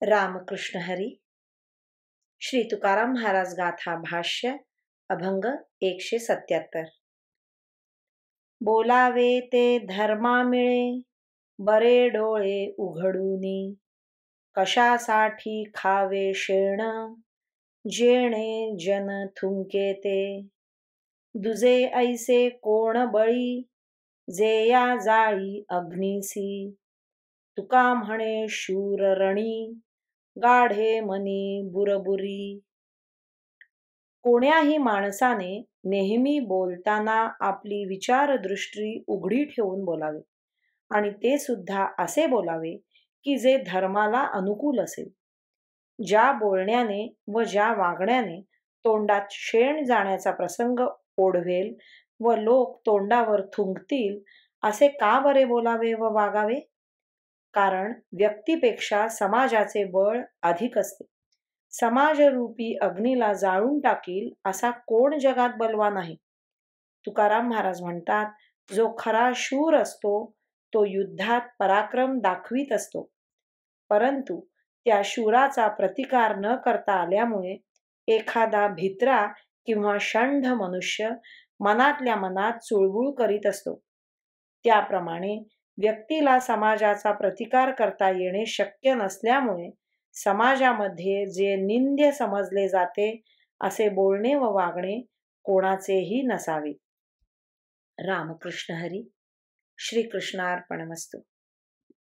रामकृष्ण हरी. श्री तुकाराम महाराज गाथा भाष्य अभंग 177. बोलावे ते धर्मा मिळे बरे डोळे उघडूनी, कशासाठी खावे शेण जेणे जन थुंके ते. दुजे ऐसे कोण बळी जे या जाळी अग्नीसी, तुका म्हणे शूर रणी गाढे मनी बुरबुरी. कोण्याही माणसाने नेहमी बोलताना आपली विचारदृष्टी उघडी ठेवून बोलावे आणि ते सुद्धा असे बोलावे की जे धर्माला अनुकूल असेल. ज्या बोलण्याने व ज्या वागण्याने तोंडात शेण जाण्याचा प्रसंग ओढवेल व लोक तोंडावर थुंकतील असे का बरे बोलावे व वागावे? कारण व्यक्तीपेक्षा समाजाचे बळ अधिक असते. समाजरूपी अग्नीला जाळून टाकील असा कोण जगात बलवान आहे? तुकाराम महाराज म्हणतात, जो खरा शूर असतो तो युद्धात पराक्रम दाखवीत असतो, परंतु त्या शूराचा प्रतिकार न करता आल्यामुळे एखादा भित्रा किंवा षंढ मनुष्य मनातल्या मनात चुळबुळ करीत असतो. त्याप्रमाणे व्यक्तीला समाजाचा प्रतिकार करता येणे शक्य नसल्यामुळे समाजामध्ये जे निंद्य समजले जाते असे बोलणे व वागणे कोणाचेही नसावे. रामकृष्ण हरी. श्री कृष्णार्पणमस्तु.